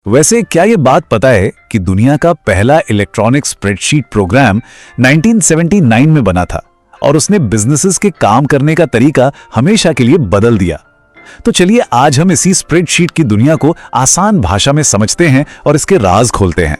वैसे क्या ये बात पता है कि दुनिया का पहला इलेक्ट्रॉनिक स्प्रेडशीट प्रोग्राम 1979 में बना था और उसने बिजनेसेस के काम करने का तरीका हमेशा के लिए बदल दिया। तो चलिए आज हम इसी स्प्रेडशीट की दुनिया को आसान भाषा में समझते हैं और इसके राज खोलते हैं।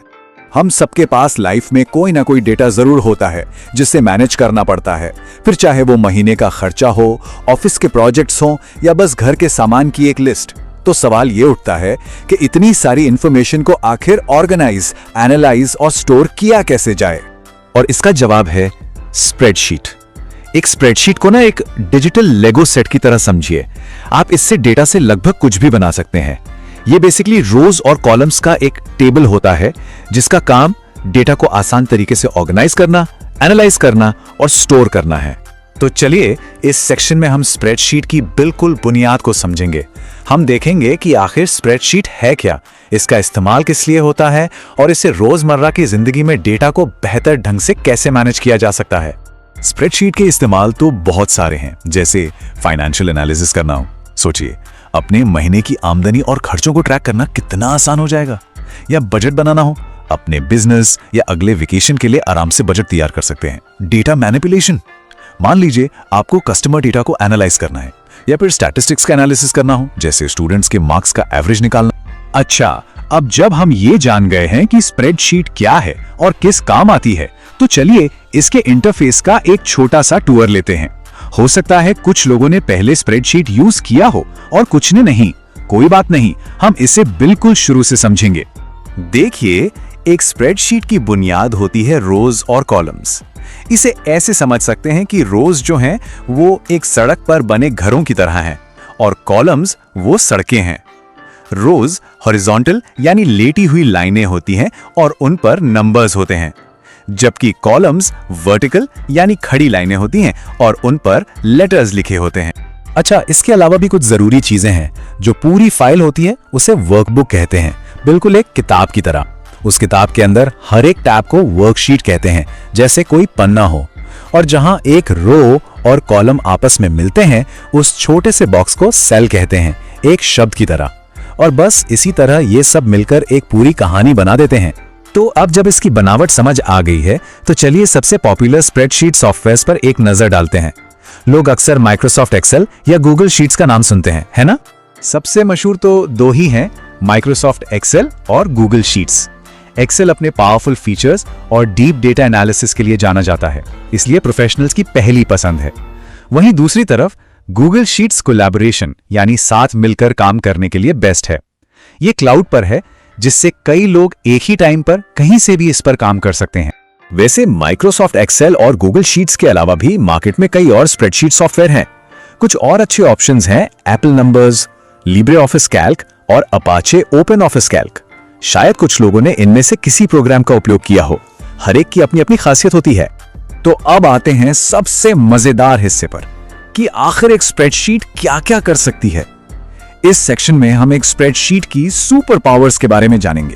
हम सबके पास लाइफ में कोई ना कोई डेटा जरूर होता है जिसे मैनेज करना पड़ता है, फिर चाहे वो महीने का खर्चा हो, ऑफिस के प्रोजेक्ट्स हो या बस घर के सामान की एक लिस्ट। तो सवाल ये उठता है कि इतनी सारी इंफॉर्मेशन को आखिर ऑर्गेनाइज, एनालाइज और स्टोर किया कैसे जाए। और इसका जवाब है स्प्रेडशीट। एक स्प्रेडशीट को ना एक डिजिटल लेगो सेट की तरह समझिए। आप इससे डेटा से लगभग कुछ भी बना सकते हैं। ये बेसिकली रोज और कॉलम्स का एक टेबल होता है जिसका काम डेटा को आसान तरीके से ऑर्गेनाइज करना, एनालाइज करना और स्टोर करना है। तो चलिए इस सेक्शन में हम स्प्रेडशीट की बिल्कुल बुनियाद को समझेंगे। हम देखेंगे कि आखिर स्प्रेडशीट है क्या, इसका इस्तेमाल किस लिए होता है और इसे रोजमर्रा की जिंदगी में डेटा को बेहतर ढंग से कैसे मैनेज किया जा सकता है। स्प्रेडशीट के इस्तेमाल तो बहुत सारे हैं, जैसे फाइनेंशियल एनालिसिस करना हो। सोचिए, अपने महीने की आमदनी और खर्चों को ट्रैक करना कितना आसान हो जाएगा। या बजट बनाना हो, अपने बिजनेस या अगले वेकेशन के लिए आराम से बजट तैयार कर सकते हैं। डेटा मैनिपुलेशन, मान लीजिए आपको कस्टमर डेटा को एनालाइज करना है या फिर स्टैटिस्टिक्स का एनालिसिस करना हो, जैसे स्टूडेंट्स के मार्क्स का एवरेज निकालना। अच्छा, अब जब हम ये जान गए हैं कि स्प्रेडशीट क्या है और किस काम आती है, तो चलिए इसके इंटरफेस का एक छोटा सा टूर लेते हैं। हो सकता है कुछ लोगों ने पहले स्प्रेडशीट यूज किया हो और कुछ ने नहीं। कोई बात नहीं, हम इसे बिल्कुल शुरू से समझेंगे। देखिए, एक स्प्रेडशीट की बुनियाद होती है रोज और कॉलम्स। इसे ऐसे समझ सकते हैं कि रोज जो हैं वो एक सड़क पर बने घरों की तरह हैं और कॉलम्स वो सड़कें हैं। रोज हॉरिजॉन्टल यानी लेटी हुई लाइनें होती हैं और उन पर नंबर्स होते हैं, जबकि कॉलम्स वर्टिकल यानी खड़ी लाइनें होती हैं और उन पर लेटर्स लिखे होते हैं। अच्छा, इसके अलावा भी कुछ जरूरी चीजें हैं। जो पूरी फाइल होती है उसे वर्कबुक कहते हैं, बिल्कुल एक किताब की तरह। उस किताब के अंदर हर एक टैब को वर्कशीट कहते हैं, जैसे कोई पन्ना हो। और जहां एक रो और कॉलम आपस में मिलते हैं, उस छोटे से बॉक्स को सेल कहते हैं, एक शब्द की तरह। और बस इसी तरह ये सब मिलकर एक पूरी कहानी बना देते हैं। तो अब जब इसकी बनावट समझ आ गई है, तो चलिए सबसे पॉपुलर स्प्रेडशीट सॉफ्टवेयर्स पर एक नजर डालते हैं। लोग अक्सर माइक्रोसॉफ्ट एक्सेल या गूगल शीट्स का नाम सुनते हैं, है ना? सबसे मशहूर तो दो ही हैं, माइक्रोसॉफ्ट एक्सेल और गूगल शीट्स। एक्सेल अपने पावरफुल फीचर्स और डीप डेटा एनालिसिस के लिए जाना जाता है, इसलिए प्रोफेशनल्स की पहली पसंद है। वहीं दूसरी तरफ गूगल शीट्स कोलैबोरेशन यानी साथ मिलकर काम करने के लिए बेस्ट है। ये क्लाउड पर है, जिससे कई लोग एक ही टाइम पर कहीं से भी इस पर काम कर सकते हैं। वैसे माइक्रोसॉफ्ट एक्सेल और गूगल शीट्स के अलावा भी मार्केट में कई और स्प्रेडशीट सॉफ्टवेयर हैं। कुछ और अच्छे ऑप्शंस हैं Apple numbers, Libre office Calc और अपाचे ओपन ऑफिस कैल्क। शायद कुछ लोगों ने इनमें से किसी प्रोग्राम का उपयोग किया हो। हर एक की अपनी अपनी खासियत होती है। तो अब आते हैं सबसे मजेदार हिस्से पर कि आखिर एक स्प्रेडशीट क्या-क्या कर सकती है। इस सेक्शन में हम एक स्प्रेडशीट की सुपर पावर्स के बारे में जानेंगे।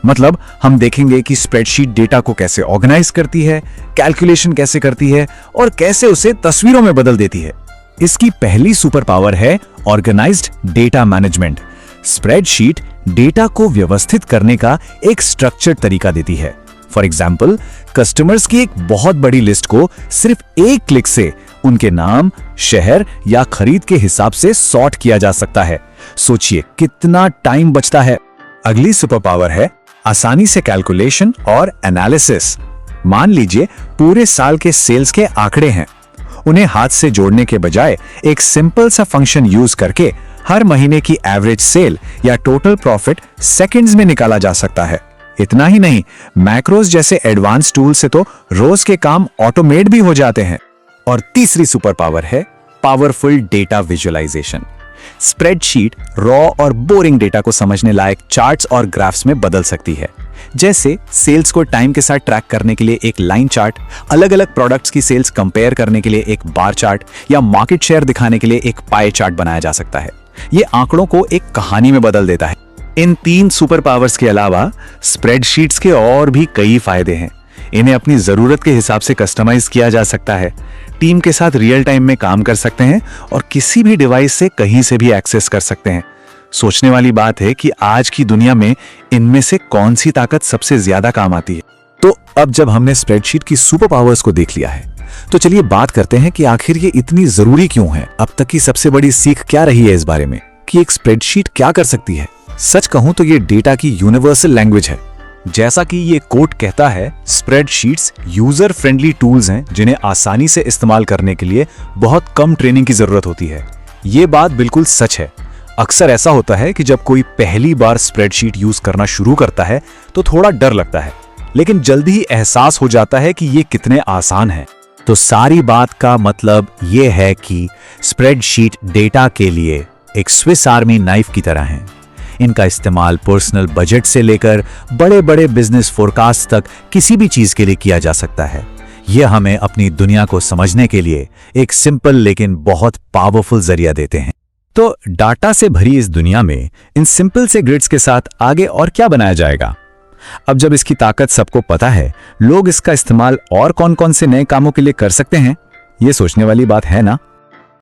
मतलब हम देखेंगे कि स्प्रेडशीट डेटा को कैसे ऑर्गेनाइज करती है, कैलकुलेशन कैसे करती है और कैसे उसे तस्वीरों में बदल देती है। इसकी पहली सुपर पावर है organised data management. Spreadsheet data को व्यवस्थित करने का एक स्ट्रक्चर्ड तरीका देती है। फॉर एग्जाम्पल, कस्टमर्स की एक बहुत बड़ी लिस्ट को सिर्फ एक क्लिक से उनके नाम, शहर या खरीद के हिसाब से सॉर्ट किया जा सकता है। सोचिए कितना टाइम बचता है। अगली सुपर पावर है आसानी से कैलकुलेशन और एनालिसिस। मान लीजिए पूरे साल के सेल्स के आंकड़े हैं, उन्हें हाथ से जोड़ने के बजाय एक सिंपल सा फंक्शन यूज करके हर महीने की एवरेज सेल या टोटल प्रॉफिट सेकंड्स में निकाला जा सकता है। इतना ही नहीं, मैक्रोस जैसे एडवांस टूल से तो रोज के काम ऑटोमेट भी हो जाते हैं। और तीसरी सुपर पावर है powerful data visualisation. Spreadsheet raw और बोरिंग डेटा को समझने लायक चार्ट्स और ग्राफ्स में बदल सकती है। जैसे सेल्स को टाइम के साथ ट्रैक करने के लिए एक लाइन चार्ट, अलग अलग प्रोडक्ट्स की सेल्स कंपेयर करने के लिए एक बार चार्ट या मार्केट शेयर दिखाने के लिए एक पाई चार्ट बनाया जा सकता है। ये आंकड़ों को एक कहानी में बदल देता है। इन तीन सुपर पावर्स के अलावा स्प्रेडशीट्स के और भी कई फायदे हैं। इन्हें अपनी जरूरत के हिसाब से कस्टमाइज किया जा सकता है, टीम के साथ रियल टाइम में काम कर सकते हैं और किसी भी डिवाइस से कहीं से भी एक्सेस कर सकते हैं। सोचने वाली बात है कि आज की दुनिया में इनमें से कौन सी ताकत सबसे ज्यादा काम आती है। तो अब जब हमने स्प्रेडशीट की सुपर पावर्स को देख लिया है, तो चलिए बात करते हैं कि आखिर ये इतनी जरूरी क्यों है। अब तक की सबसे बड़ी सीख क्या रही है इस बारे में कि एक स्प्रेडशीट क्या कर सकती है। सच कहूं तो ये डेटा की यूनिवर्सल लैंग्वेज है। जैसा कि ये कोट कहता है, स्प्रेडशीट्स यूजर फ्रेंडली टूल्स हैं जिन्हें आसानी से इस्तेमाल करने के लिए बहुत कम ट्रेनिंग की जरूरत होती है। ये बात बिल्कुल सच है। अक्सर ऐसा होता है कि जब कोई पहली बार स्प्रेडशीट यूज करना शुरू करता है तो थोड़ा डर लगता है, लेकिन जल्दी ही एहसास हो जाता है कि ये कितने आसान है। तो सारी बात का मतलब ये है कि स्प्रेडशीट डेटा के लिए एक स्विस आर्मी नाइफ की तरह है। इनका इस्तेमाल पर्सनल बजट से लेकर बड़े बड़े बिजनेस फोरकास्ट तक किसी भी चीज के लिए किया जा सकता है। यह हमें अपनी दुनिया को समझने के लिए एक सिंपल लेकिन बहुत पावरफुल जरिया देते हैं। तो डाटा से भरी इस दुनिया में इन सिंपल से ग्रिड्स के साथ आगे और क्या बनाया जाएगा? अब जब इसकी ताकत सबको पता है, लोग इसका इस्तेमाल और कौन कौन से नए कामों के लिए कर सकते हैं, ये सोचने वाली बात है ना।